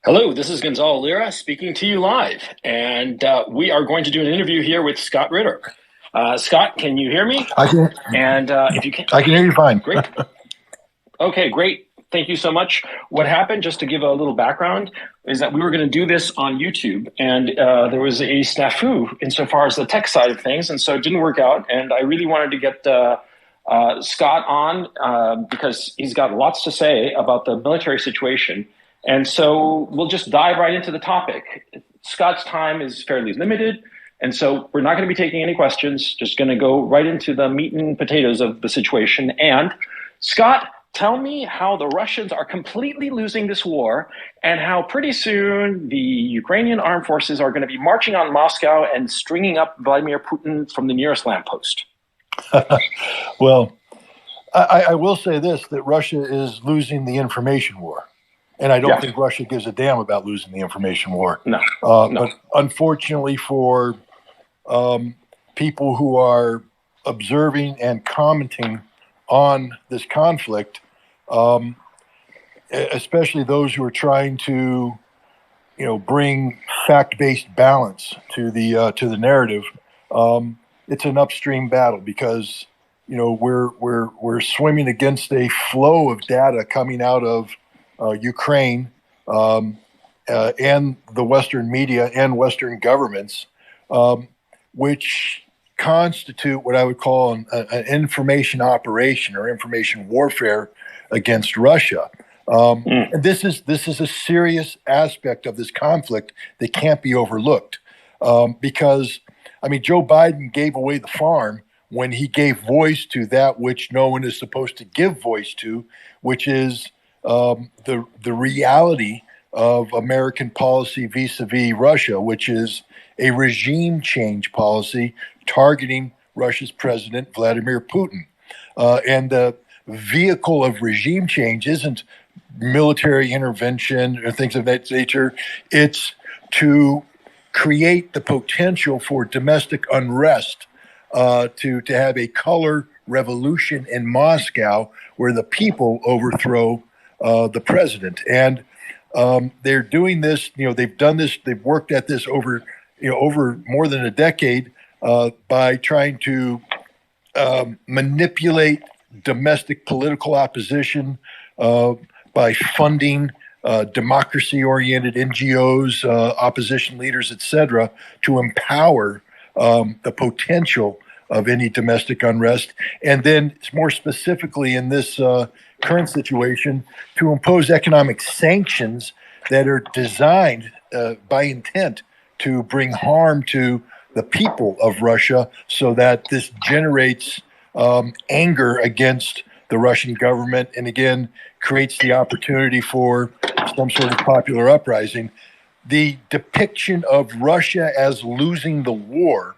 Hello, this is Gonzalo Lira speaking to you live, and we are going to do an interview here with Scott Ritter. Scott, can you hear me? I can. And if you can, I can hear you fine. great. Okay, great. Thank you so much. What happened, just to give a little background, is that we were going to do this on YouTube, and there was a snafu insofar as the tech side of things, and so it didn't work out. And I really wanted to get Scott on because he's got lots to say about the military situation. And so we'll just dive right into the topic. Scott's time is fairly limited, and so we're not going to be taking any questions, just going to go right into the meat and potatoes of the situation. And Scott, tell me how the Russians are completely losing this war and how pretty soon the Ukrainian armed forces are going to be marching on Moscow and stringing up Vladimir Putin from the nearest lamppost. Well, I will say this, that Russia is losing the information war. And I don't think Russia gives a damn about losing the information war. No. But unfortunately for people who are observing and commenting on this conflict, especially those who are trying to, bring fact-based balance to the narrative, it's an upstream battle because we're swimming against a flow of data coming out of Ukraine and the Western media and Western governments, which constitute what I would call an information operation or information warfare against Russia. And this is a serious aspect of this conflict that can't be overlooked because, Joe Biden gave away the farm when he gave voice to that which no one is supposed to give voice to, which is the reality of American policy vis-a-vis Russia, which is a regime change policy targeting Russia's president, Vladimir Putin. And the vehicle of regime change isn't military intervention or things of that nature. It's to create the potential for domestic unrest, to have a color revolution in Moscow where the people overthrow the president. And they're doing this, they've done this, they've worked at this over more than a decade by trying to manipulate domestic political opposition by funding democracy-oriented NGOs, opposition leaders, etc., to empower the potential of any domestic unrest. And then more specifically in this current situation, to impose economic sanctions that are designed by intent to bring harm to the people of Russia so that this generates anger against the Russian government and again creates the opportunity for some sort of popular uprising. The depiction of Russia as losing the war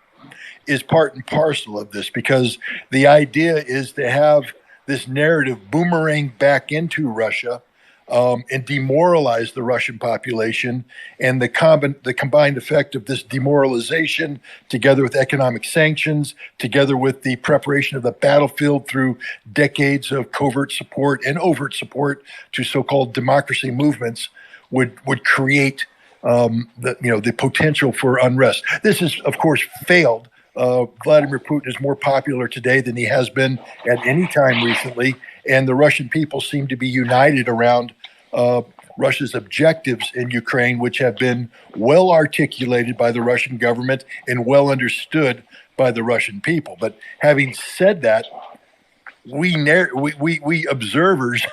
is part and parcel of this because the idea is to have this narrative boomerang back into Russia and demoralize the Russian population. And the combined effect of this demoralization, together with economic sanctions, together with the preparation of the battlefield through decades of covert support and overt support to so-called democracy movements, would create the potential for unrest. This has, of course, failed. Vladimir Putin is more popular today than he has been at any time recently, and the Russian people seem to be united around Russia's objectives in Ukraine, which have been well articulated by the Russian government and well understood by the Russian people. But having said that, we observers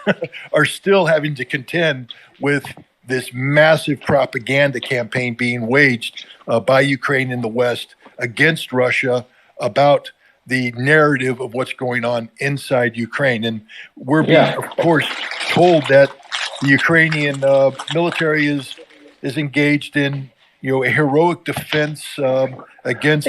are still having to contend with this massive propaganda campaign being waged by Ukraine in the West against Russia about the narrative of what's going on inside Ukraine. And we're being, of course, told that the Ukrainian military is engaged in a heroic defense against.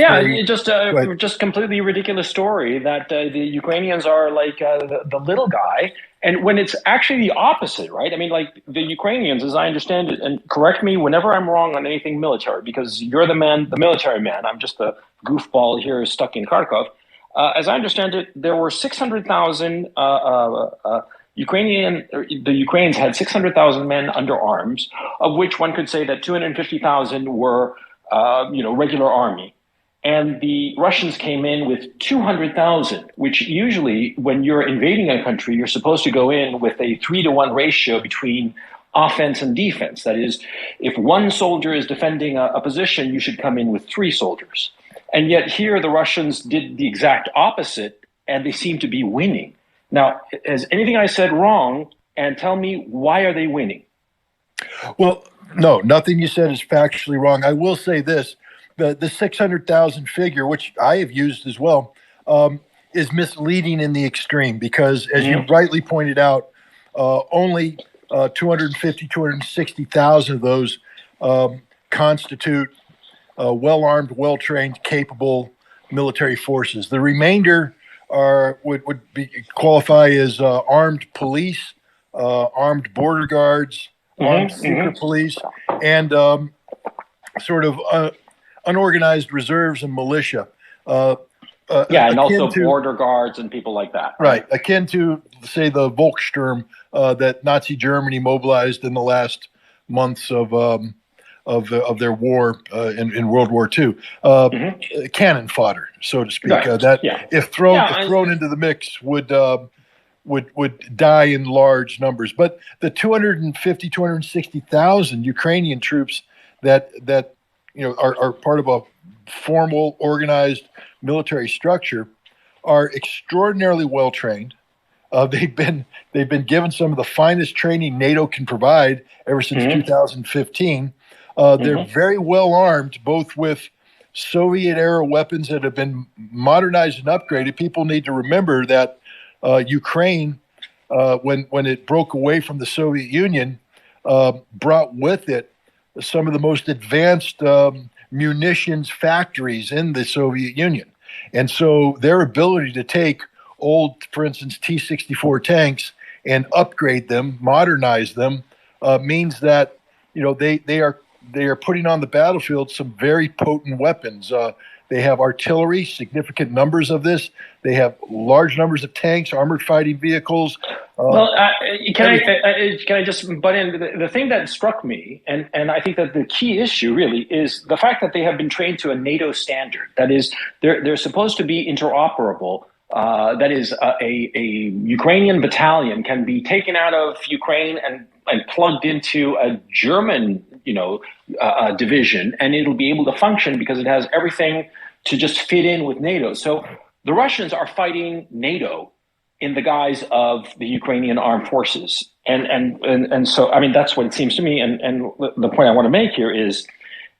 Just completely ridiculous story that the Ukrainians are like the little guy, and when it's actually the opposite, right? Like the Ukrainians, as I understand it, and correct me whenever I'm wrong on anything military, because you're the man, the military man. I'm just a goofball here stuck in Kharkov. As I understand it, there were 600,000 The Ukrainians had 600,000 men under arms, of which one could say that 250,000 were, regular army. And the Russians came in with 200,000, which usually, when you're invading a country, you're supposed to go in with a 3-to-1 ratio between offense and defense. That is, if one soldier is defending a position, you should come in with 3 soldiers. And yet here, the Russians did the exact opposite, and they seem to be winning. Now, is anything I said wrong? And tell me, why are they winning? Well, no, nothing you said is factually wrong. I will say this. The 600,000 figure, which I have used as well, is misleading in the extreme because, as you rightly pointed out, only 250, 260,000 of those constitute well-armed, well-trained, capable military forces. The remainder would qualify as armed police, armed border guards, armed secret police, and sort of unorganized reserves and militia. And also border guards and people like that. Right, akin to, say, the Volkssturm that Nazi Germany mobilized in the last months of their war in World War II. Cannon fodder, so to speak. Right. If thrown into the mix would die in large numbers. But the 250, 260,000 Ukrainian troops that are part of a formal, organized military structure are extraordinarily well trained. They've been given some of the finest training NATO can provide ever since 2015. They're very well armed, both with Soviet era weapons that have been modernized and upgraded. People need to remember that Ukraine, when it broke away from the Soviet Union, brought with it some of the most advanced munitions factories in the Soviet Union. And so their ability to take old, for instance, T-64 tanks and upgrade them, modernize them, means that they are putting on the battlefield some very potent weapons. They have artillery, significant numbers of this. They have large numbers of tanks, armored fighting vehicles. Can I just butt in? The thing that struck me, and I think that the key issue really is the fact that they have been trained to a NATO standard. That is, they're supposed to be interoperable. That is, a Ukrainian battalion can be taken out of Ukraine and plugged into a German, division, and it'll be able to function because it has everything to just fit in with NATO. So the Russians are fighting NATO in the guise of the Ukrainian armed forces, and so I mean that's what it seems to me. And the point I want to make here is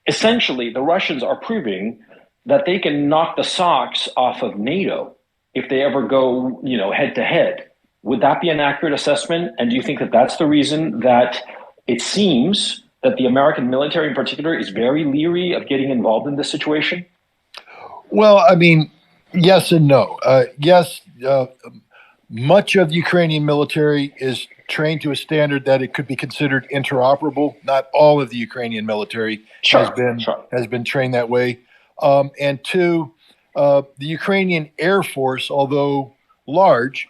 essentially the Russians are proving that they can knock the socks off of NATO if they ever go, head to head. Would that be an accurate assessment? And do you think that that's the reason that it seems that the American military in particular is very leery of getting involved in this situation? Well, I mean, yes and no. Yes, much of the Ukrainian military is trained to a standard that it could be considered interoperable. Not all of the Ukrainian military has been trained that way. And two, the Ukrainian Air Force, although large,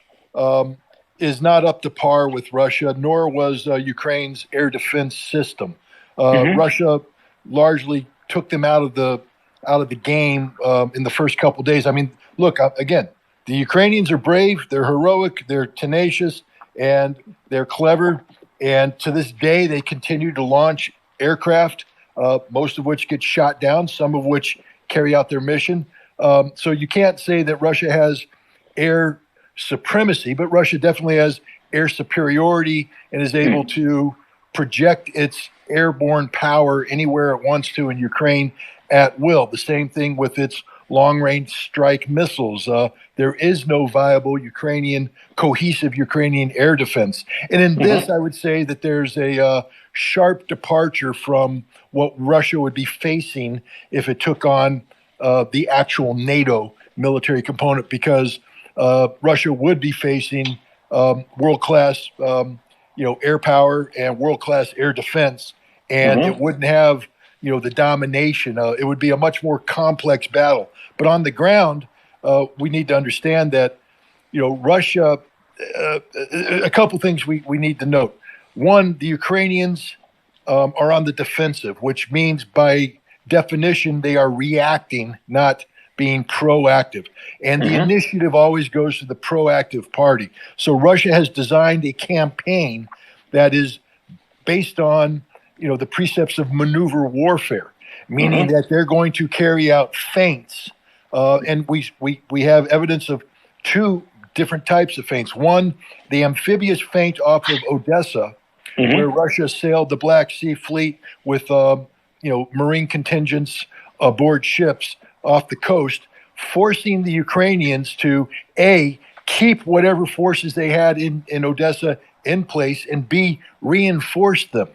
is not up to par with Russia, nor was Ukraine's air defense system. Russia largely took them out of the game in the first couple of days. I mean, look, again, the Ukrainians are brave, they're heroic, they're tenacious, and they're clever. And to this day, they continue to launch aircraft, most of which get shot down, some of which carry out their mission. So you can't say that Russia has air supremacy, but Russia definitely has air superiority and is able to project its airborne power anywhere it wants to in Ukraine at will. The same thing with its long-range strike missiles. There is no viable cohesive Ukrainian air defense. And in this, I would say that there's a sharp departure from what Russia would be facing if it took on the actual NATO military component, because Russia would be facing world-class, air power and world-class air defense, and it wouldn't have, the domination. It would be a much more complex battle. But on the ground, we need to understand that, Russia a couple things we need to note. One, the Ukrainians are on the defensive, which means by definition they are reacting, not being proactive. And the initiative always goes to the proactive party. So Russia has designed a campaign that is based on, the precepts of maneuver warfare, meaning that they're going to carry out feints. And we have evidence of two different types of feints. One, the amphibious feint off of Odessa, where Russia sailed the Black Sea Fleet with, Marine contingents aboard ships off the coast, forcing the Ukrainians to A, keep whatever forces they had in Odessa in place, and B, reinforce them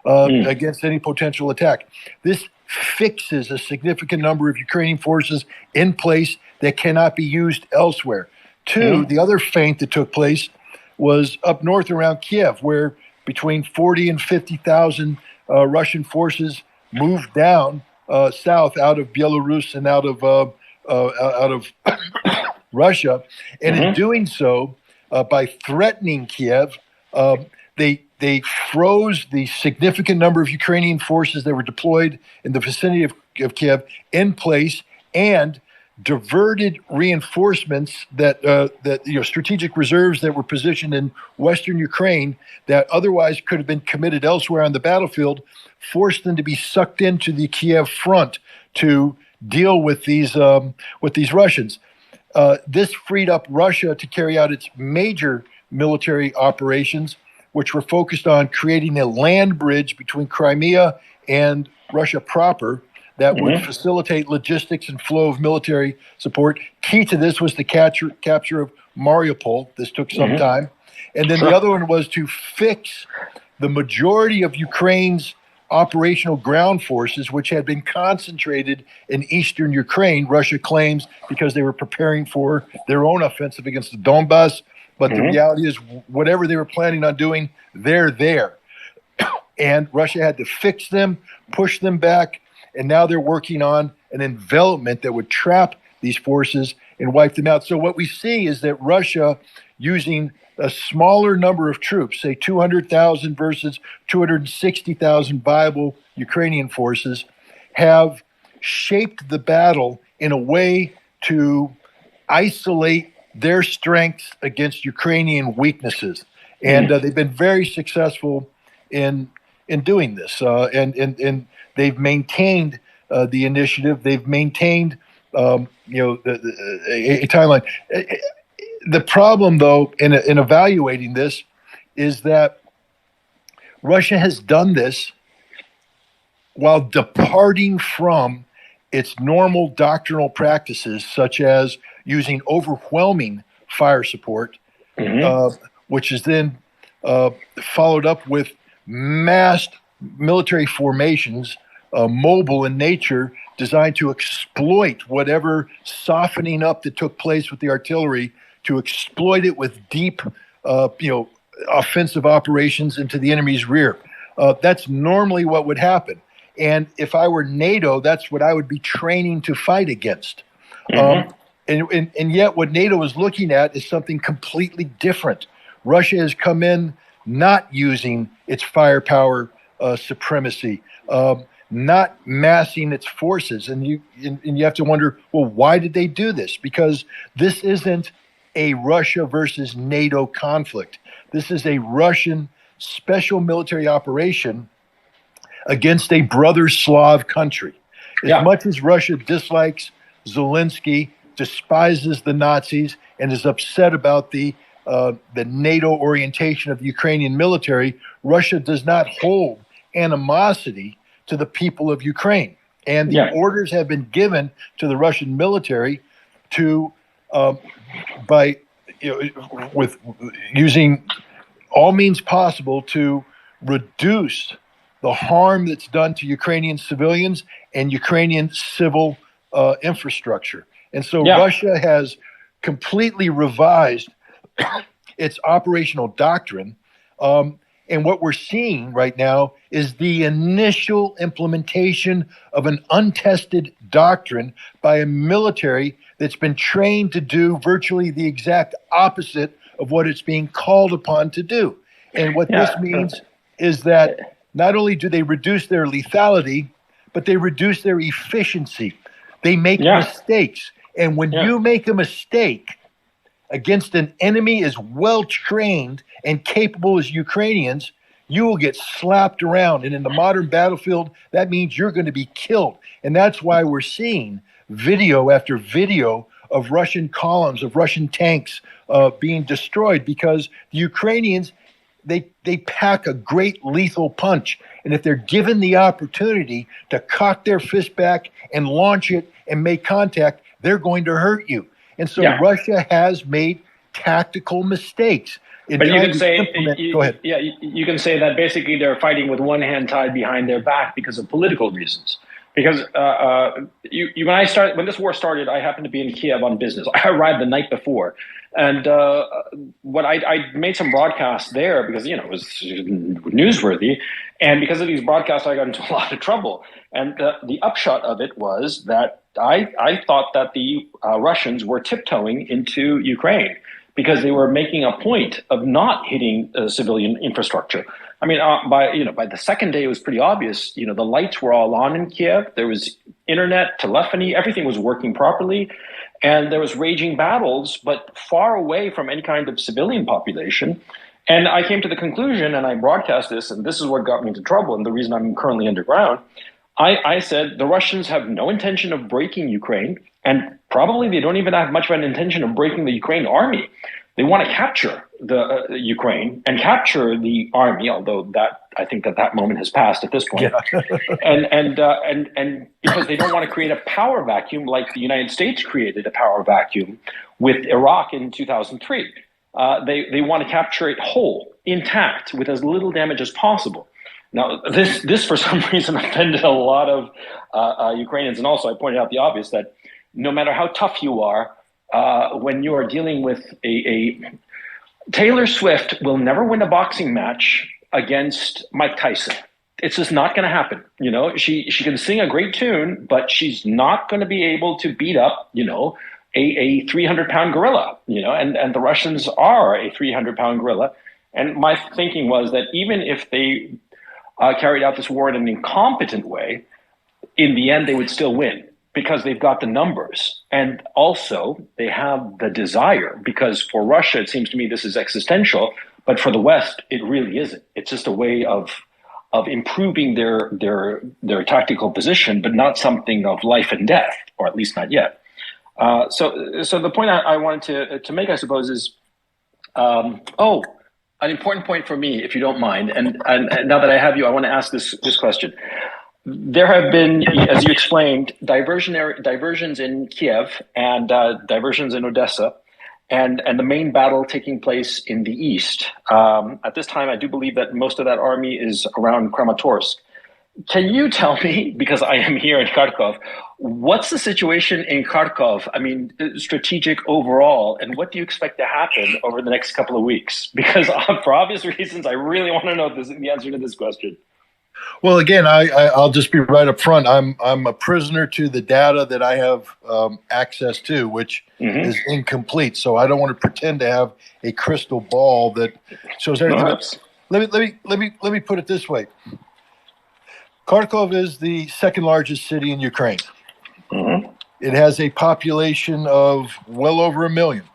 against any potential attack. This fixes a significant number of Ukrainian forces in place that cannot be used elsewhere. Two, the other feint that took place was up north around Kiev, where between 40 and 50,000 Russian forces moved down south out of Belarus and out of Russia, and in doing so, by threatening Kiev, they froze the significant number of Ukrainian forces that were deployed in the vicinity of Kiev in place, and diverted reinforcements that strategic reserves that were positioned in western Ukraine that otherwise could have been committed elsewhere on the battlefield, forced them to be sucked into the Kiev front to deal with these Russians. This freed up Russia to carry out its major military operations, which were focused on creating a land bridge between Crimea and Russia proper that would facilitate logistics and flow of military support. Key to this was the capture of Mariupol. This took some time. And then the other one was to fix the majority of Ukraine's operational ground forces, which had been concentrated in eastern Ukraine, Russia claims, because they were preparing for their own offensive against the Donbass. But the reality is, whatever they were planning on doing, they're there. And Russia had to fix them, push them back, and now they're working on an envelopment that would trap these forces and wipe them out. So what we see is that Russia, using a smaller number of troops, say 200,000 versus 260,000 viable Ukrainian forces, have shaped the battle in a way to isolate their strengths against Ukrainian weaknesses. And they've been very successful in doing this. And they've maintained the initiative. They've maintained, a timeline. The problem, though, in evaluating this, is that Russia has done this while departing from its normal doctrinal practices, such as using overwhelming fire support, which is then followed up with massed military formations, mobile in nature, designed to exploit whatever softening up that took place with the artillery, to exploit it with deep, offensive operations into the enemy's rear. That's normally what would happen. And if I were NATO, that's what I would be training to fight against. And yet what NATO is looking at is something completely different. Russia has come in not using its firepower supremacy, not massing its forces. And you have to wonder, well, why did they do this? Because this isn't a Russia versus NATO conflict. This is a Russian special military operation against a brother Slav country. As much as Russia dislikes Zelensky, despises the Nazis, and is upset about the NATO orientation of the Ukrainian military, Russia does not hold animosity to the people of Ukraine. And the orders have been given to the Russian military to, with using all means possible to reduce the harm that's done to Ukrainian civilians and Ukrainian civil infrastructure. And so Russia has completely revised its operational doctrine. And what we're seeing right now is the initial implementation of an untested doctrine by a military that's been trained to do virtually the exact opposite of what it's being called upon to do. And what this means is that not only do they reduce their lethality, but they reduce their efficiency. They make mistakes. And when you make a mistake against an enemy as well trained and capable as Ukrainians, you will get slapped around. And in the modern battlefield, that means you're going to be killed. And that's why we're seeing video after video of Russian columns, of Russian tanks being destroyed, because the Ukrainians, they pack a great lethal punch. And if they're given the opportunity to cock their fist back and launch it and make contact, they're going to hurt you. And so Russia has made tactical mistakes. But you can say, go ahead. Yeah, you can say that basically they're fighting with one hand tied behind their back because of political reasons. Because when this war started, I happened to be in Kiev on business. I arrived the night before, and I made some broadcasts there because it was newsworthy, and because of these broadcasts, I got into a lot of trouble. And the upshot of it was that I thought that the Russians were tiptoeing into Ukraine, because they were making a point of not hitting civilian infrastructure. I mean, by the second day, it was pretty obvious. The lights were all on in Kiev. There was internet, telephony, everything was working properly, and there was raging battles, but far away from any kind of civilian population. And I came to the conclusion, and I broadcast this, and this is what got me into trouble, and the reason I'm currently underground. I said the Russians have no intention of breaking Ukraine, and probably they don't even have much of an intention of breaking the Ukraine army. They want to capture the Ukraine and capture the army, although I think that moment has passed at this point. And because they don't want to create a power vacuum like the United States created a power vacuum with Iraq in 2003. They want to capture it whole, intact, with as little damage as possible. Now, this for some reason offended a lot of Ukrainians, and also I pointed out the obvious that no matter how tough you are, when you are dealing with a Taylor Swift will never win a boxing match against Mike Tyson. It's just not going to happen. She can sing a great tune, but she's not going to be able to beat up, a 300-pound gorilla, and the Russians are a 300-pound gorilla. And my thinking was that even if they carried out this war in an incompetent way, in the end, they would still win, because they've got the numbers, and also they have the desire. Because for Russia, it seems to me this is existential, but for the West, it really isn't. It's just a way of improving their tactical position, but not something of life and death, or at least not yet. So the point I wanted to make, I suppose, is an important point for me, if you don't mind. And now that I have you, I want to ask this question. There have been, as you explained, diversions in Kiev and diversions in Odessa, and the main battle taking place in the east. At this time, I do believe that most of that army is around Kramatorsk. Can you tell me, because I am here in Kharkov, what's the situation in Kharkov? I mean, strategic overall, and what do you expect to happen over the next couple of weeks? Because for obvious reasons, I really want to know the answer to this question. Well, again, I'll just be right up front. I'm a prisoner to the data that I have access to, which is incomplete. So I don't want to pretend to have a crystal ball that shows everything. Let me put it this way. Kharkov is the second largest city in Ukraine. It has a population of well over 1 million.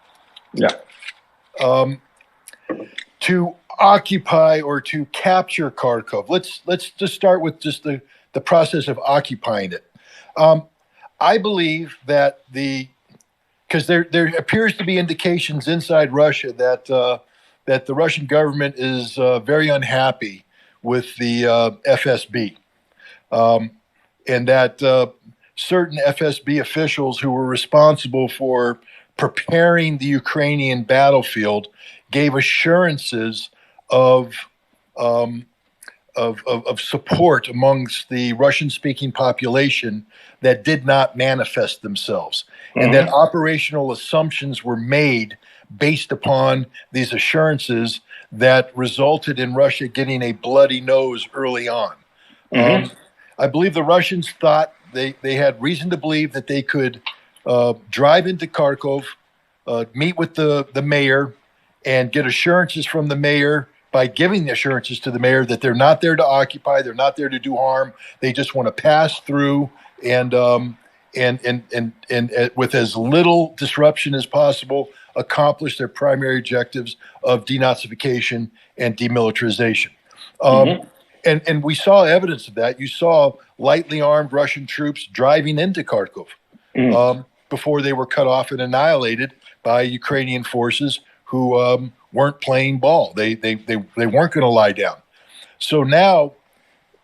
To occupy or to capture Kharkov, let's just start with just the process of occupying it. I believe that because there appears to be indications inside Russia that the Russian government is very unhappy with the FSB. And that certain FSB officials who were responsible for preparing the Ukrainian battlefield gave assurances of support amongst the Russian-speaking population that did not manifest themselves, and that operational assumptions were made based upon these assurances that resulted in Russia getting a bloody nose early on. I believe the Russians thought they had reason to believe that they could drive into Kharkov, meet with the mayor, and get assurances from the mayor by giving the assurances to the mayor that they're not there to occupy, they're not there to do harm. They just want to pass through and with as little disruption as possible, accomplish their primary objectives of denazification and demilitarization. And we saw evidence of that. You saw lightly armed Russian troops driving into Kharkov before they were cut off and annihilated by Ukrainian forces who weren't playing ball. They weren't going to lie down. So now,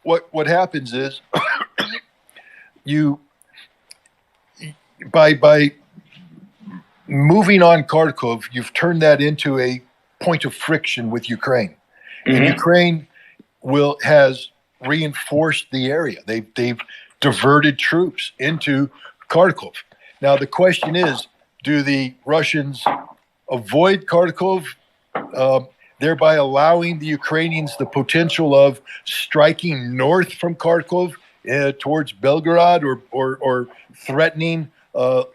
what happens is by moving on Kharkov, you've turned that into a point of friction with Ukraine, and Ukraine has reinforced the area. They've diverted troops into Kharkov. Now the question is, do the Russians avoid Kharkov, thereby allowing the Ukrainians the potential of striking north from Kharkov towards Belgorod or threatening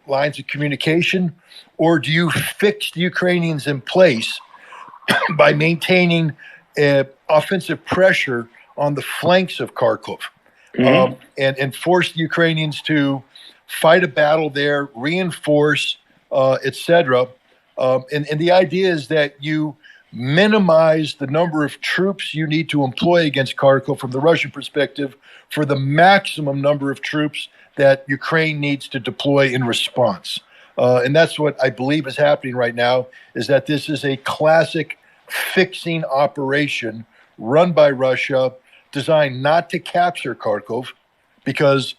lines of communication? Or do you fix the Ukrainians in place by maintaining offensive pressure on the flanks of Kharkov and force the Ukrainians to fight a battle there, reinforce, etc.? And the idea is that you minimize the number of troops you need to employ against Kharkov from the Russian perspective for the maximum number of troops that Ukraine needs to deploy in response. And that's what I believe is happening right now, is that this is a classic fixing operation run by Russia, designed not to capture Kharkov, because,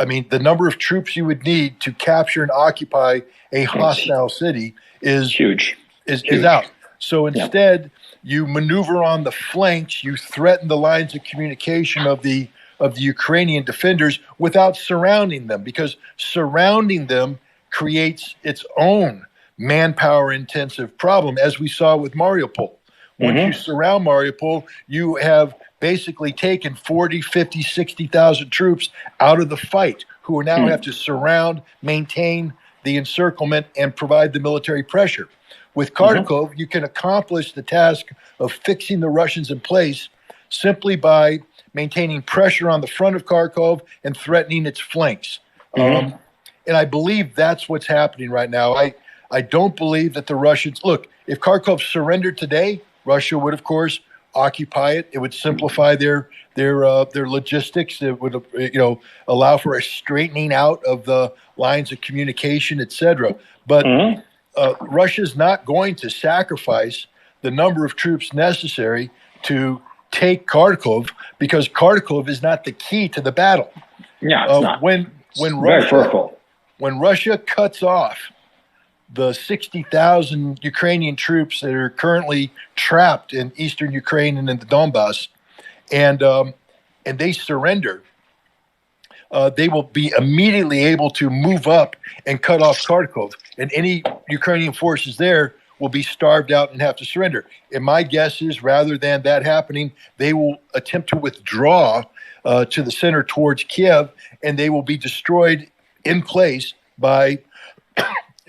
I mean, the number of troops you would need to capture and occupy a hostile city is huge. Is out. So instead, you maneuver on the flanks, you threaten the lines of communication of the Ukrainian defenders without surrounding them, because surrounding them creates its own manpower intensive problem, as we saw with Mariupol. Once you surround Mariupol, you have basically taken 40, 50, 60,000 troops out of the fight, who now have to surround, maintain the encirclement, and provide the military pressure. With Kharkov, you can accomplish the task of fixing the Russians in place simply by maintaining pressure on the front of Kharkov and threatening its flanks. And I believe that's what's happening right now. I don't believe that the Russians, look, if Kharkov surrendered today, Russia would, of course, occupy it. It would simplify their logistics. It would, allow for a straightening out of the lines of communication, etc. But Russia's not going to sacrifice the number of troops necessary to take Kharkov, because Kharkov is not the key to the battle. Yeah, it's not. When Russia cuts off the 60,000 Ukrainian troops that are currently trapped in eastern Ukraine and in the Donbass, and they surrender, they will be immediately able to move up and cut off Kharkov, and any Ukrainian forces there will be starved out and have to surrender. And my guess is, rather than that happening, they will attempt to withdraw to the center towards Kiev, and they will be destroyed in place by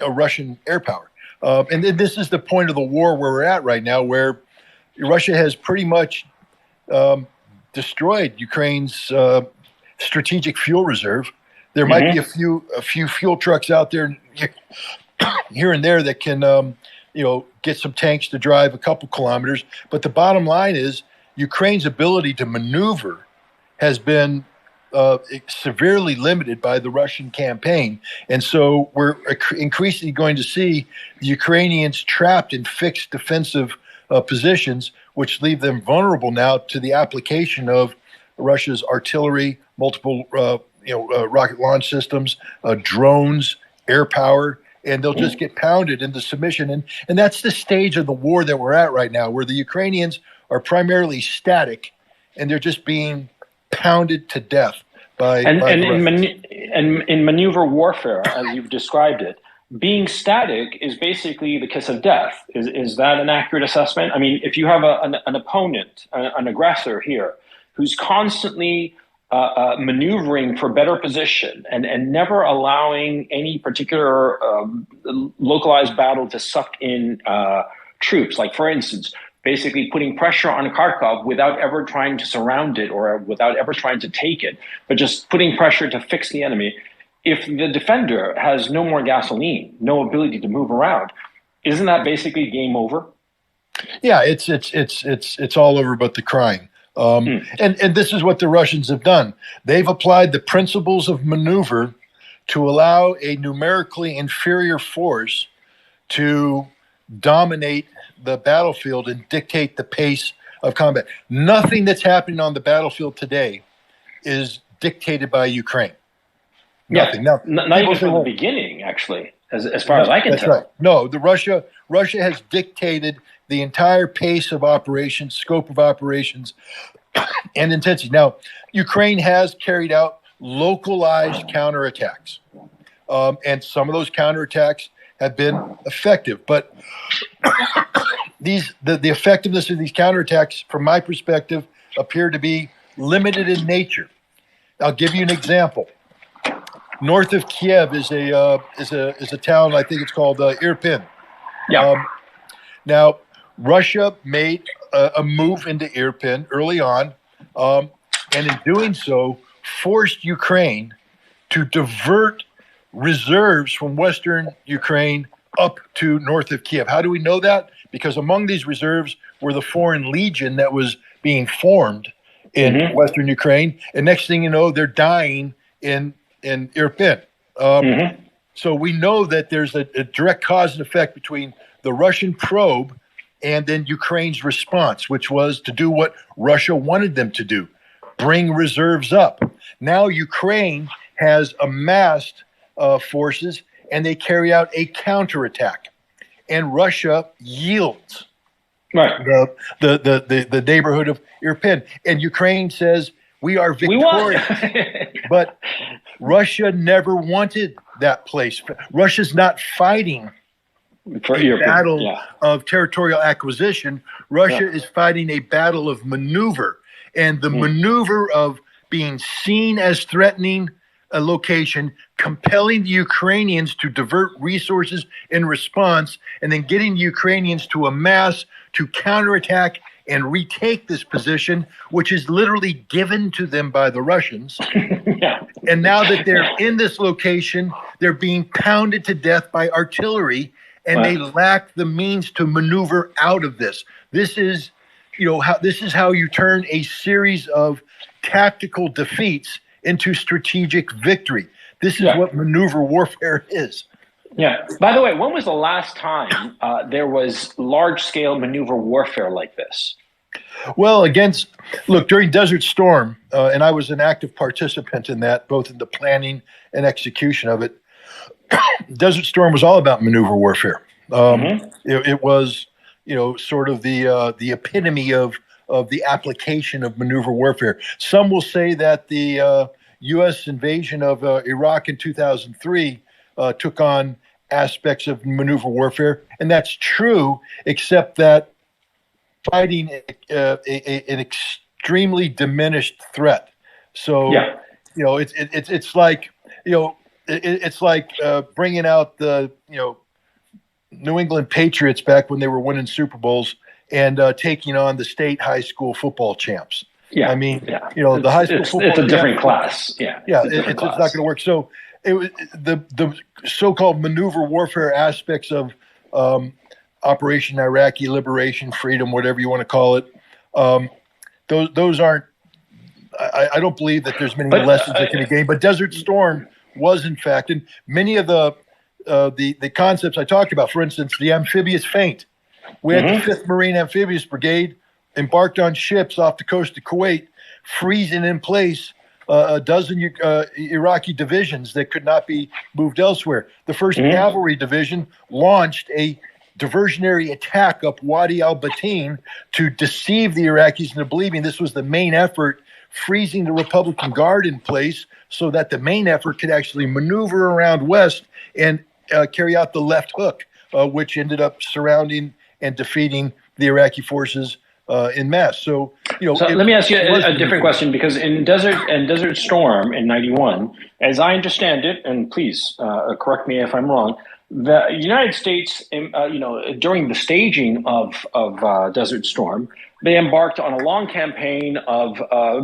Russian air power. And this is the point of the war where we're at right now, where Russia has pretty much destroyed Ukraine's strategic fuel reserve. There might be a few fuel trucks out there here and there that can get some tanks to drive a couple kilometers. But the bottom line is, Ukraine's ability to maneuver has been severely limited by the Russian campaign. And so we're increasingly going to see the Ukrainians trapped in fixed defensive positions, which leave them vulnerable now to the application of Russia's artillery, multiple rocket launch systems, drones, air power, and they'll just get pounded into submission. And that's the stage of the war that we're at right now, where the Ukrainians are primarily static, and they're just being pounded to death by in maneuver warfare, as you've described it, being static is basically the kiss of death. Is that an accurate assessment? I mean, if you have an opponent, an aggressor here, who's constantly maneuvering for better position and never allowing any particular localized battle to suck in troops, like for instance, basically putting pressure on Kharkov without ever trying to surround it or without ever trying to take it, but just putting pressure to fix the enemy. If the defender has no more gasoline, no ability to move around, isn't that basically game over? Yeah, it's all over but the crying. And this is what the Russians have done. They've applied the principles of maneuver to allow a numerically inferior force to dominate the battlefield and dictate the pace of combat. Nothing that's happening on the battlefield today is dictated by Ukraine. Nothing. Yeah, not even from the beginning, actually, as far as I can tell. Right. No, Russia has dictated the entire pace of operations, scope of operations, and intensity. Now, Ukraine has carried out localized counterattacks, and some of those counterattacks have been effective. But the effectiveness of these counterattacks, from my perspective, appear to be limited in nature. I'll give you an example. North of Kiev is a town. I think it's called Irpin. Yeah. Now, Russia made a move into Irpin early on, and in doing so, forced Ukraine to divert reserves from Western Ukraine up to north of Kiev. How do we know that? Because among these reserves were the Foreign Legion that was being formed in Western Ukraine, and next thing you know, they're dying in Irpin. So we know that there's a direct cause and effect between the Russian probe and then Ukraine's response, which was to do what Russia wanted them to do, bring reserves up. Now Ukraine has amassed forces, and they carry out a counterattack, and Russia yields the neighborhood of Irpin, and Ukraine says, we are victorious. But Russia never wanted that place. Russia's not fighting for a battle of territorial acquisition. Russia is fighting a battle of maneuver. And the maneuver of being seen as threatening a location, compelling the Ukrainians to divert resources in response, and then getting the Ukrainians to amass to counterattack and retake this position, which is literally given to them by the Russians. And now that they're in this location, they're being pounded to death by artillery, and they lack the means to maneuver out of this. This is, how you turn a series of tactical defeats into strategic victory. This is what maneuver warfare is. Yeah. By the way, when was the last time there was large-scale maneuver warfare like this? Well, during Desert Storm, and I was an active participant in that, both in the planning and execution of it. Desert Storm was all about maneuver warfare. It was, sort of the epitome of the application of maneuver warfare. Some will say that the U.S. invasion of Iraq in 2003 took on aspects of maneuver warfare, and that's true, except that fighting an extremely diminished threat. So, it's like, it's like bringing out the, New England Patriots back when they were winning Super Bowls and taking on the state high school football champs. Yeah, I mean, the high school football. It's a different class. Yeah, it's not going to work. So, it was the so-called maneuver warfare aspects of Operation Iraqi Liberation, Freedom, whatever you want to call it. Those aren't. I don't believe that there's many lessons that can be gained. But Desert Storm was, in fact, and many of the concepts I talked about. For instance, the amphibious feint. We had the 5th Marine Amphibious Brigade embarked on ships off the coast of Kuwait, freezing in place a dozen Iraqi divisions that could not be moved elsewhere. The 1st Cavalry Division launched a diversionary attack up Wadi al-Batin to deceive the Iraqis into believing this was the main effort, freezing the Republican Guard in place so that the main effort could actually maneuver around west and carry out the left hook, which ended up surrounding and defeating the Iraqi forces in mass. So, let me ask you a different question, because in Desert Storm in '91, as I understand it, and please correct me if I'm wrong, The United States, during the staging of Desert Storm, they embarked on a long campaign of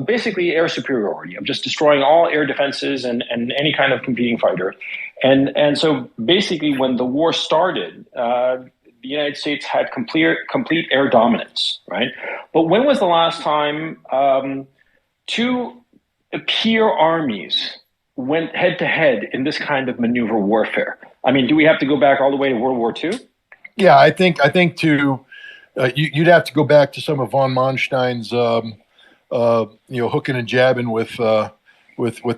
basically air superiority, of just destroying all air defenses and any kind of competing fighter. And so basically, when the war started, the United States had complete air dominance, right? But when was the last time two peer armies went head to head in this kind of maneuver warfare? I mean, do we have to go back all the way to World War II? Yeah, I think you'd have to go back to some of von Manstein's hooking and jabbing with the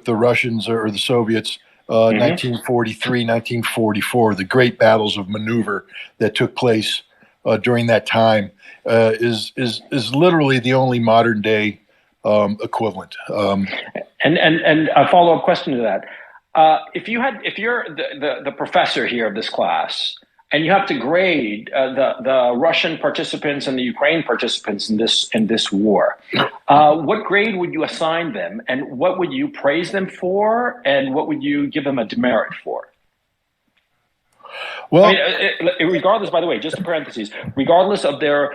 Russians or the Soviets. 1943, 1944, the great battles of maneuver that took place during that time is literally the only modern day equivalent. And a follow up question to that: if you're the professor here of this class, and you have to grade the Russian participants and the Ukraine participants in this war, what grade would you assign them, and what would you praise them for, and what would you give them a demerit for? Well, I mean, regardless, by the way, just a parentheses, regardless of their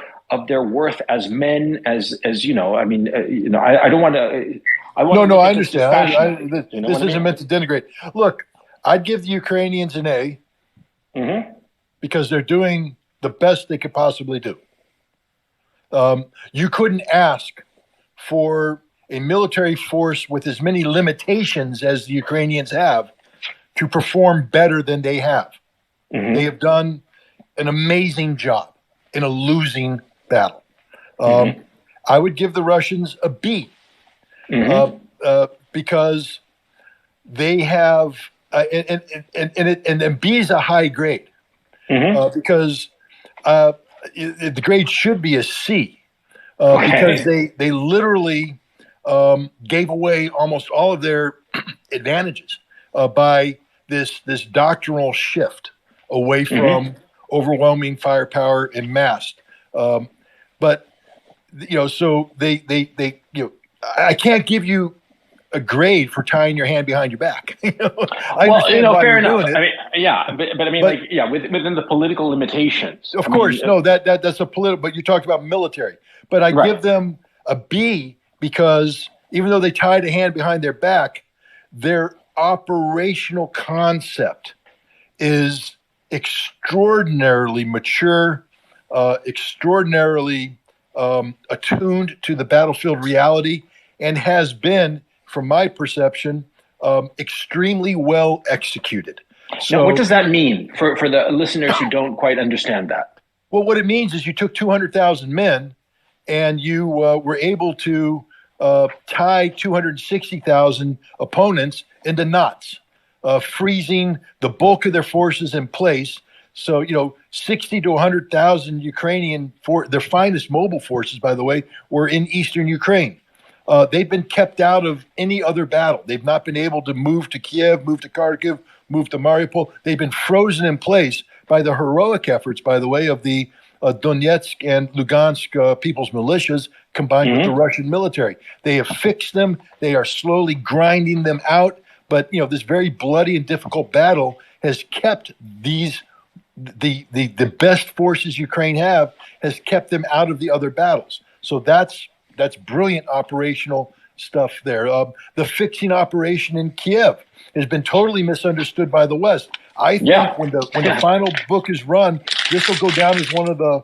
worth as men, as I mean, I don't want to. No, I understand. This isn't meant to denigrate. Look, I'd give the Ukrainians an A. Mm-hmm. Because they're doing the best they could possibly do. You couldn't ask for a military force with as many limitations as the Ukrainians have to perform better than they have. Mm-hmm. They have done an amazing job in a losing battle. I would give the Russians a B because they have, and B is a high grade. Because the grade should be a C, because they literally gave away almost all of their advantages by this doctrinal shift away from overwhelming firepower and mass. But so they I can't give you a grade for tying your hand behind your back. I understand why fair you're enough. doing it. I mean, yeah, but I mean, within the political limitations. Of course, that's a political. But you talked about military. But I give them a B because even though they tied a hand behind their back, their operational concept is extraordinarily mature, extraordinarily attuned to the battlefield reality, and has been, from my perception, extremely well exexecuted. So, now, what does that mean for the listeners who don't quite understand that? Well, what it means is you took 200,000 men and you were able to tie 260,000 opponents into knots, freezing the bulk of their forces in place. So, 60 to 100,000 Ukrainian, their finest mobile forces, by the way, were in eastern Ukraine. They've been kept out of any other battle. They've not been able to move to Kiev, move to Kharkiv, move to Mariupol. They've been frozen in place by the heroic efforts, by the way, of the Donetsk and Lugansk people's militias combined with the Russian military. They have fixed them. They are slowly grinding them out. But, this very bloody and difficult battle has kept the best forces Ukraine has kept them out of the other battles. So that's brilliant operational stuff there. The fixing operation in Kiev has been totally misunderstood by the West. I think when the final book is run, this will go down as one of the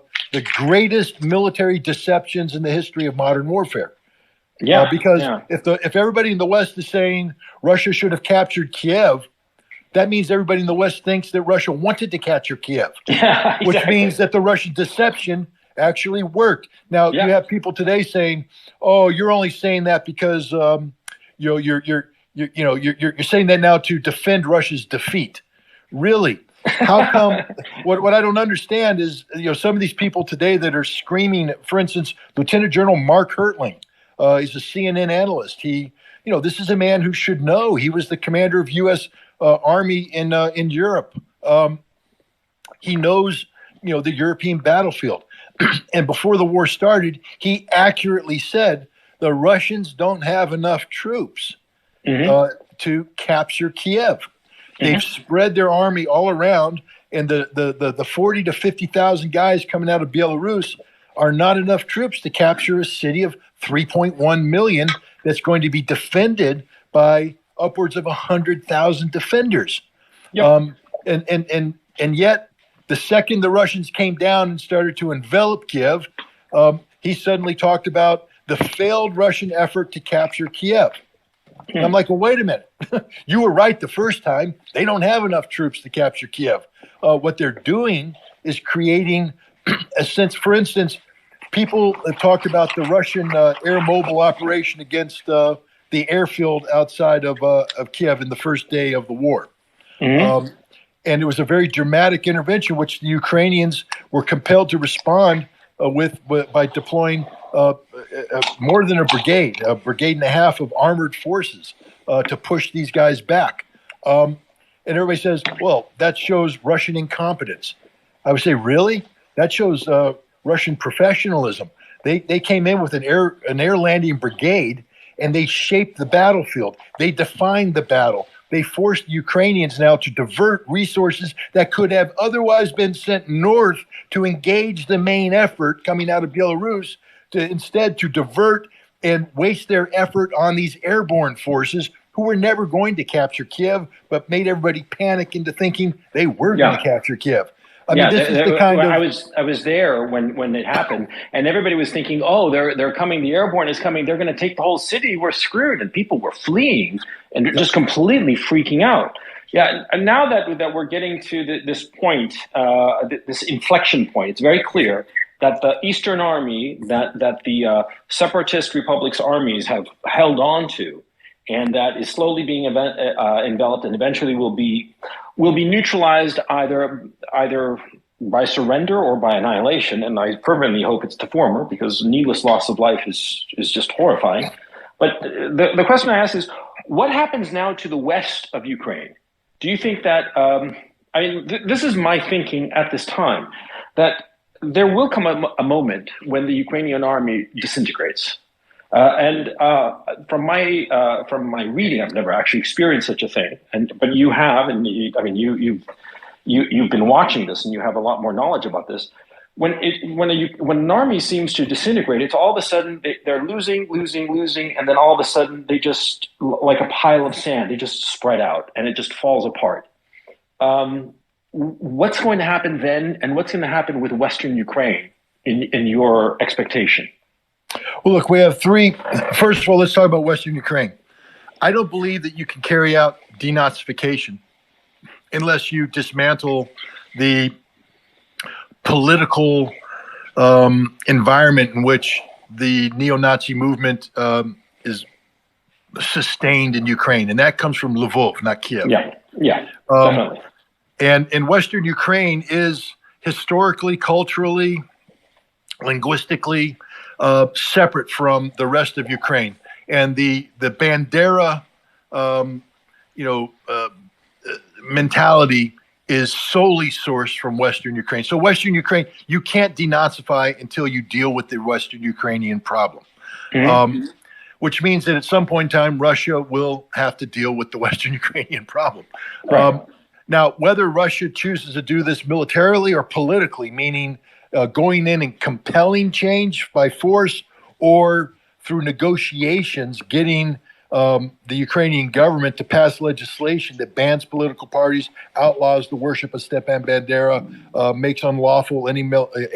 greatest military deceptions in the history of modern warfare. If everybody in the West is saying Russia should have captured Kiev, that means everybody in the West thinks that Russia wanted to capture Kiev, which means that the Russian deception actually worked. Now you have people today saying, "Oh, you're only saying that because you're saying that now to defend Russia's defeat." Really? How come? What I don't understand is some of these people today that are screaming. For instance, Lieutenant General Mark Hertling, he's a CNN analyst. This is a man who should know. He was the commander of U.S. Army in Europe. He knows the European battlefield. And before the war started, he accurately said the Russians don't have enough troops to capture Kiev. They've spread their army all around, and the 40 to 50,000 guys coming out of Belarus are not enough troops to capture a city of 3.1 million that's going to be defended by upwards of 100,000 defenders. Yep. And yet, the second the Russians came down and started to envelop Kiev, he suddenly talked about the failed Russian effort to capture Kiev. And I'm like, well, wait a minute. You were right the first time. They don't have enough troops to capture Kiev. What they're doing is creating a sense. For instance, people have talked about the Russian air mobile operation against the airfield outside of Kiev in the first day of the war. And it was a very dramatic intervention, which the Ukrainians were compelled to respond by deploying more than a brigade and a half of armored forces to push these guys back. And everybody says, well, that shows Russian incompetence. I would say, really? That shows Russian professionalism. They came in with an air landing brigade, and they shaped the battlefield. They defined the battle. They forced the Ukrainians now to divert resources that could have otherwise been sent north to engage the main effort coming out of Belarus, instead to divert and waste their effort on these airborne forces who were never going to capture Kiev, but made everybody panic into thinking they were going to capture Kiev. I mean, this is the kind of... I was there when it happened, and everybody was thinking, oh, they're coming, the airborne is coming, they're going to take the whole city, we're screwed, and people were fleeing and just completely freaking out. Yeah, and now that we're getting to this point, this inflection point, it's very clear that the Eastern Army, that the separatist republics' armies have held on to, and that is slowly being enveloped, and eventually will be neutralized either by surrender or by annihilation. And I fervently hope it's the former, because needless loss of life is just horrifying. But the question I ask is, what happens now to the west of Ukraine? Do you think that, this is my thinking at this time, that there will come a moment when the Ukrainian army disintegrates. And from my reading, I've never actually experienced such a thing. But you have, and you've been watching this, and you have a lot more knowledge about this. When an army seems to disintegrate, it's all of a sudden they're losing, and then all of a sudden they just, like a pile of sand, they just spread out and it just falls apart. What's going to happen then, and what's going to happen with Western Ukraine in your expectation? Well, look, we have three. First of all, let's talk about Western Ukraine. I don't believe that you can carry out denazification unless you dismantle the political environment in which the neo-Nazi movement is sustained in Ukraine. And that comes from Lvov, not Kiev. Yeah, definitely. And Western Ukraine is historically, culturally, linguistically separate from the rest of Ukraine. And the Bandera, mentality is solely sourced from Western Ukraine. So Western Ukraine, you can't denazify until you deal with the Western Ukrainian problem, which means that at some point in time, Russia will have to deal with the Western Ukrainian problem. Right. Now, whether Russia chooses to do this militarily or politically, meaning going in and compelling change by force, or through negotiations, getting the Ukrainian government to pass legislation that bans political parties, outlaws the worship of Stepan Bandera, makes unlawful any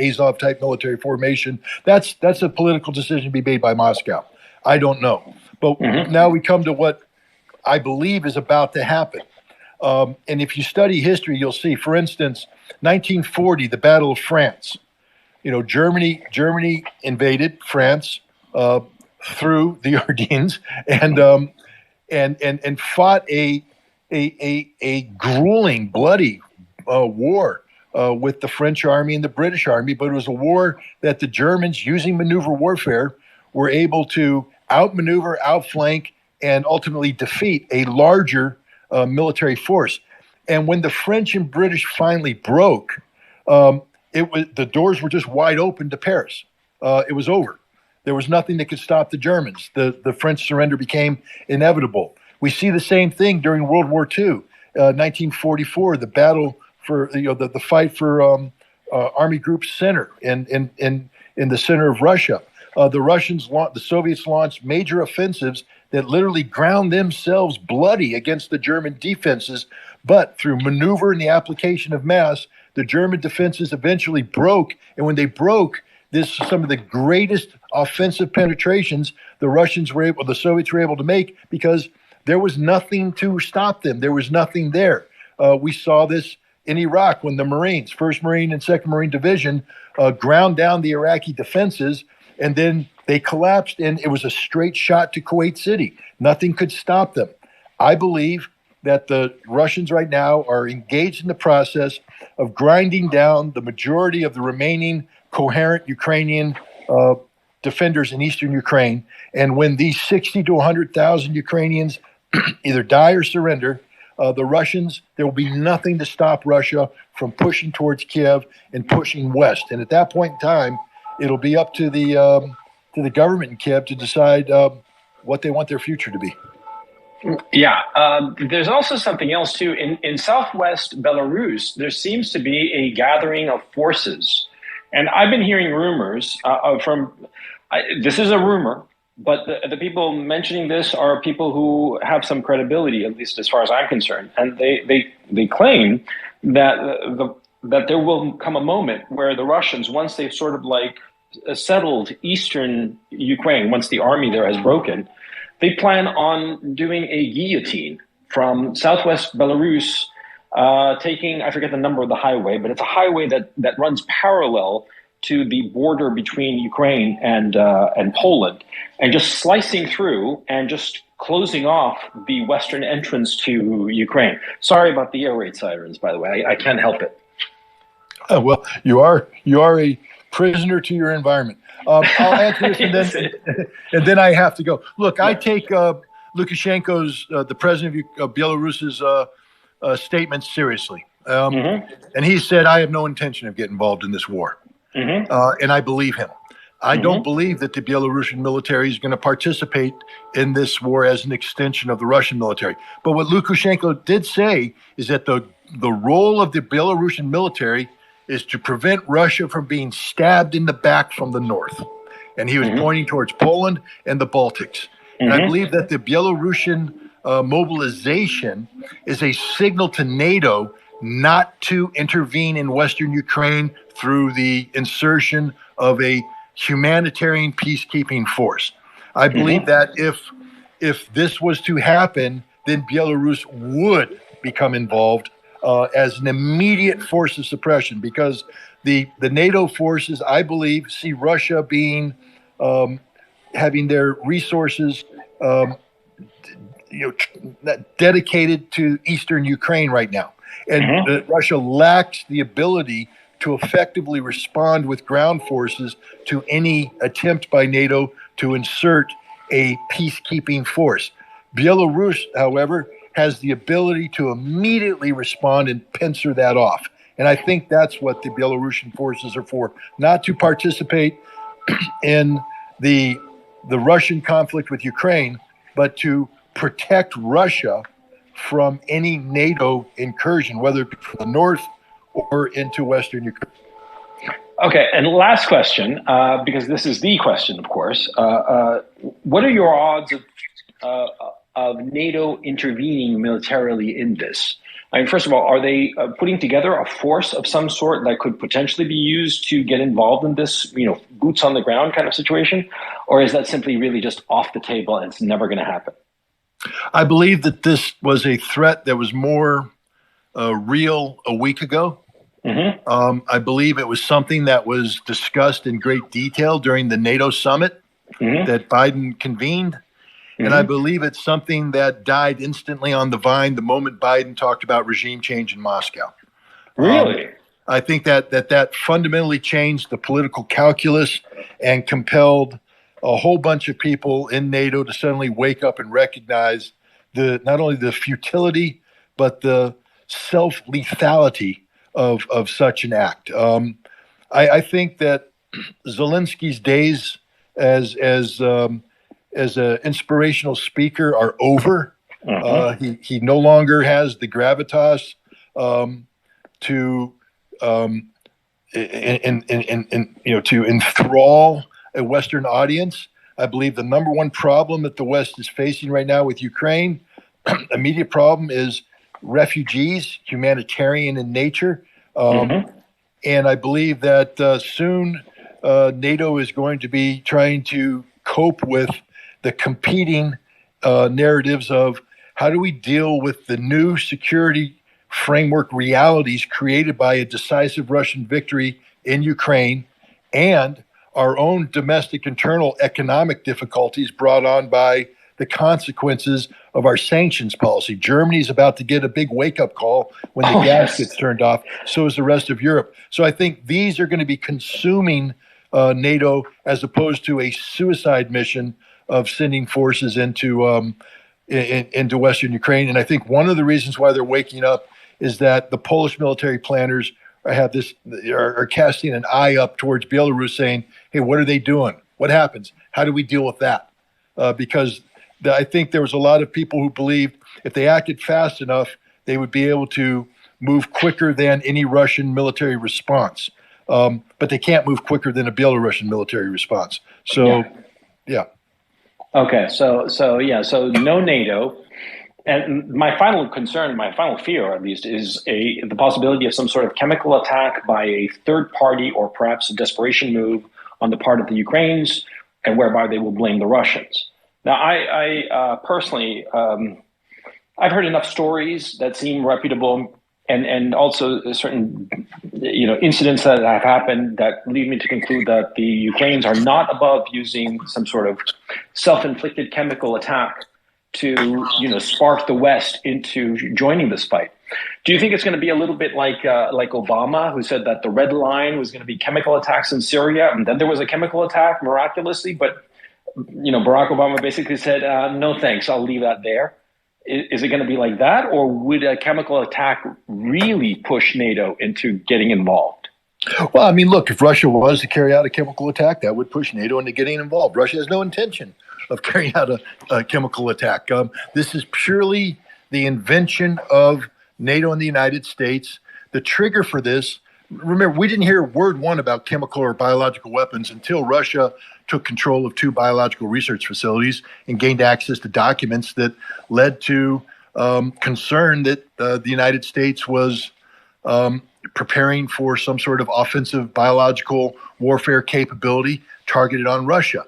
Azov-type military formation. That's a political decision to be made by Moscow. I don't know. But now we come to what I believe is about to happen. And if you study history, you'll see, for instance, 1940, the Battle of France. Germany invaded France through the Ardennes and fought a grueling, bloody war with the French army and the British army. But it was a war that the Germans, using maneuver warfare, were able to outmaneuver, outflank, and ultimately defeat a larger military force. And when the French and British finally broke, the doors were just wide open to Paris. It was over. There was nothing that could stop the Germans. The French surrender became inevitable. We see the same thing during World War II, 1944, the battle for the fight for Army Group Center in the center of Russia. The Soviets launched major offensives that literally ground themselves bloody against the German defenses. But through maneuver and the application of mass, the German defenses eventually broke. And when they broke, this is some of the greatest offensive penetrations the Soviets were able to make, because there was nothing to stop them. There was nothing there. We saw this in Iraq when the Marines, 1st Marine and 2nd Marine Division, ground down the Iraqi defenses, and then they collapsed, and it was a straight shot to Kuwait City. Nothing could stop them. I believe that the Russians right now are engaged in the process of grinding down the majority of the remaining coherent Ukrainian defenders in eastern Ukraine. And when these 60 to 100,000 Ukrainians either die or surrender, the Russians, there will be nothing to stop Russia from pushing towards Kiev and pushing west. And at that point in time, it'll be up to the government in Kiev to decide what they want their future to be. Yeah, there's also something else too. In southwest Belarus, there seems to be a gathering of forces, and I've been hearing rumors this is a rumor, but the people mentioning this are people who have some credibility, at least as far as I'm concerned, and they claim that that there will come a moment where the Russians, once they've sort of like settled eastern Ukraine, once the army there has broken, they plan on doing a guillotine from southwest Belarus, taking, I forget the number of the highway, but it's a highway that runs parallel to the border between Ukraine and Poland, and just slicing through and just closing off the western entrance to Ukraine. Sorry about the air raid sirens, by the way. I can't help it. Well, you are a prisoner to your environment. I'll answer this, and then I have to go. Look, I take Lukashenko's, the president of Belarus's statements seriously. And he said, I have no intention of getting involved in this war. And I believe him. I don't believe that the Belarusian military is going to participate in this war as an extension of the Russian military. But what Lukashenko did say is that the role of the Belarusian military is to prevent Russia from being stabbed in the back from the north. And he was pointing towards Poland and the Baltics. And I believe that the Belarusian mobilization is a signal to NATO not to intervene in Western Ukraine through the insertion of a humanitarian peacekeeping force. I believe that if this was to happen, then Belarus would become involved as an immediate force of suppression, because the NATO forces, I believe, see Russia being having their resources dedicated to eastern Ukraine right now. And Russia lacks the ability to effectively respond with ground forces to any attempt by NATO to insert a peacekeeping force. Belarus, however, has the ability to immediately respond and pincer that off. And I think that's what the Belarusian forces are for, not to participate in the Russian conflict with Ukraine, but to protect Russia from any NATO incursion, whether it be from the north or into Western Ukraine. Okay, and last question, because this is the question, of course. What are your odds of NATO intervening militarily in this? I mean, first of all, are they putting together a force of some sort that could potentially be used to get involved in this, boots on the ground kind of situation? Or is that simply really just off the table and it's never going to happen? I believe that this was a threat that was more real a week ago. I believe it was something that was discussed in great detail during the NATO summit that Biden convened. And I believe it's something that died instantly on the vine the moment Biden talked about regime change in Moscow. Really? I think that fundamentally changed the political calculus and compelled a whole bunch of people in NATO to suddenly wake up and recognize not only the futility, but the self-lethality of such an act. I think that Zelensky's days as an inspirational speaker are over. He no longer has the gravitas to to enthrall a Western audience. I believe the number one problem that the West is facing right now with Ukraine, immediate problem, is refugees, humanitarian in nature. And I believe that soon NATO is going to be trying to cope with the competing narratives of how do we deal with the new security framework realities created by a decisive Russian victory in Ukraine and our own domestic internal economic difficulties brought on by the consequences of our sanctions policy. Germany is about to get a big wake-up call when the gas gets turned off. So is the rest of Europe. So I think these are going to be consuming NATO as opposed to a suicide mission of sending forces into Western Ukraine. And I think one of the reasons why they're waking up is that the Polish military planners are casting an eye up towards Belarus, saying, "Hey, what are they doing? What happens? How do we deal with that?" Because I think there was a lot of people who believed if they acted fast enough, they would be able to move quicker than any Russian military response. But they can't move quicker than a Belarusian military response. So, yeah. Okay, so no NATO. And my final concern, my final fear, at least, is the possibility of some sort of chemical attack by a third party, or perhaps a desperation move on the part of the Ukrainians, and whereby they will blame the Russians. Now, I personally, I've heard enough stories that seem reputable, and also certain incidents that have happened that lead me to conclude that the Ukrainians are not above using some sort of self-inflicted chemical attack to spark the West into joining this fight. Do you think it's going to be a little bit like Obama, who said that the red line was going to be chemical attacks in Syria, and then there was a chemical attack miraculously, but Barack Obama basically said, "No thanks, I'll leave that there." Is it going to be like that, or would a chemical attack really push NATO into getting involved? Well, I mean, look, if Russia was to carry out a chemical attack, that would push NATO into getting involved. Russia has no intention of carrying out a chemical attack. This is purely the invention of NATO and the United States. The trigger for this, remember, we didn't hear word one about chemical or biological weapons until Russia took control of 2 biological research facilities and gained access to documents that led to concern that the United States was preparing for some sort of offensive biological warfare capability targeted on Russia.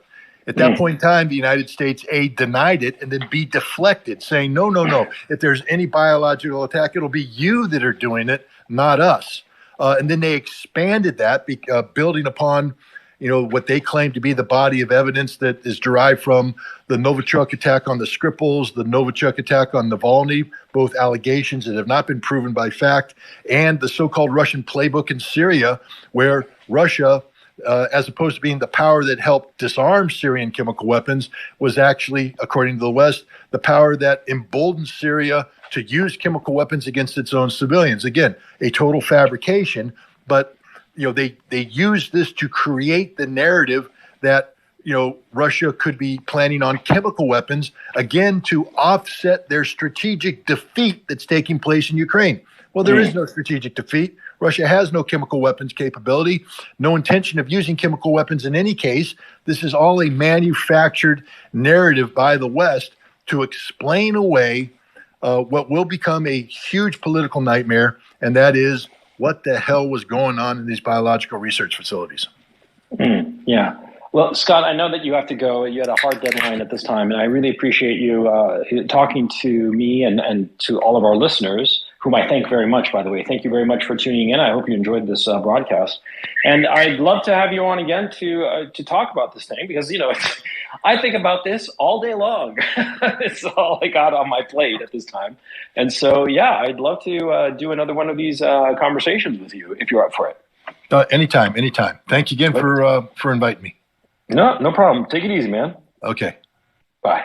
At that point in time, the United States, A, denied it, and then B, deflected, saying, no. If there's any biological attack, it'll be you that are doing it, not us. And then they expanded that, building upon what they claim to be the body of evidence that is derived from the Novichok attack on the Skripals, the Novichok attack on Navalny, both allegations that have not been proven by fact, and the so-called Russian playbook in Syria, where Russia, as opposed to being the power that helped disarm Syrian chemical weapons, was actually, according to the West, the power that emboldened Syria to use chemical weapons against its own civilians. Again, a total fabrication, but they used this to create the narrative that Russia could be planning on chemical weapons, again, to offset their strategic defeat that's taking place in Ukraine. Well, there is no strategic defeat. Russia has no chemical weapons capability, no intention of using chemical weapons in any case. This is all a manufactured narrative by the West to explain away what will become a huge political nightmare, and that is what the hell was going on in these biological research facilities. Yeah. Well, Scott, I know that you have to go. You had a hard deadline at this time, and I really appreciate you talking to me and to all of our listeners, whom I thank very much, by the way. Thank you very much for tuning in. I hope you enjoyed this broadcast. And I'd love to have you on again to talk about this thing, because, I think about this all day long. It's all I got on my plate at this time. And so, yeah, I'd love to do another one of these conversations with you if you're up for it. Anytime. Thank you again for inviting me. No problem. Take it easy, man. Okay. Bye.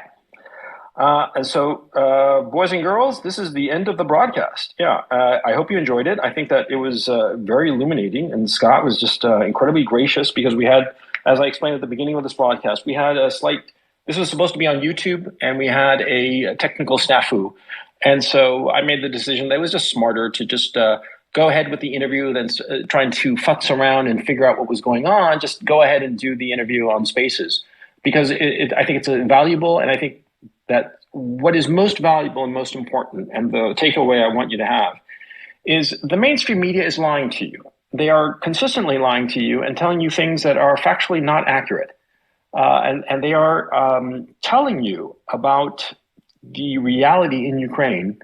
And so, boys and girls, this is the end of the broadcast. Yeah, I hope you enjoyed it. I think that it was very illuminating, and Scott was just incredibly gracious, because we had, as I explained at the beginning of this broadcast, we had this was supposed to be on YouTube, and we had a technical snafu. And so I made the decision that it was just smarter to just go ahead with the interview than trying to futz around and figure out what was going on. Just go ahead and do the interview on Spaces, because I think it's valuable, and I think that what is most valuable and most important, and the takeaway I want you to have, is the mainstream media is lying to you. They are consistently lying to you and telling you things that are factually not accurate. And they are telling you about the reality in Ukraine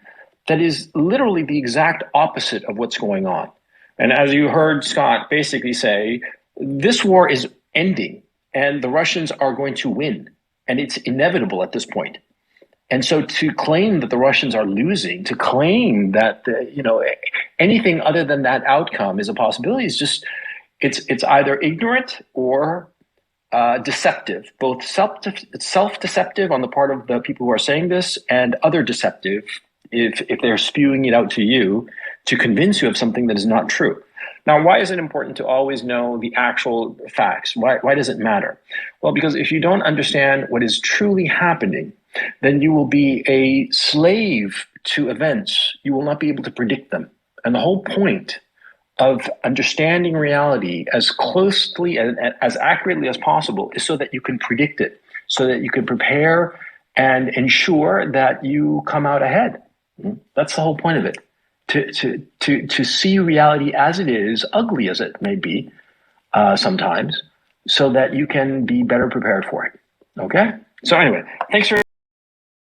that is literally the exact opposite of what's going on. And as you heard Scott basically say, this war is ending and the Russians are going to win. And it's inevitable at this point. And so to claim that the Russians are losing, to claim that anything other than that outcome is a possibility is just, it's either ignorant or deceptive, both self-deceptive on the part of the people who are saying this, and other deceptive if they're spewing it out to you to convince you of something that is not true. Now, why is it important to always know the actual facts? Why does it matter? Well, because if you don't understand what is truly happening, then you will be a slave to events. You will not be able to predict them. And the whole point of understanding reality as closely and as accurately as possible is so that you can predict it, so that you can prepare and ensure that you come out ahead. That's the whole point of it. To see reality as it is, ugly as it may be sometimes, so that you can be better prepared for it. Okay? So anyway, thanks for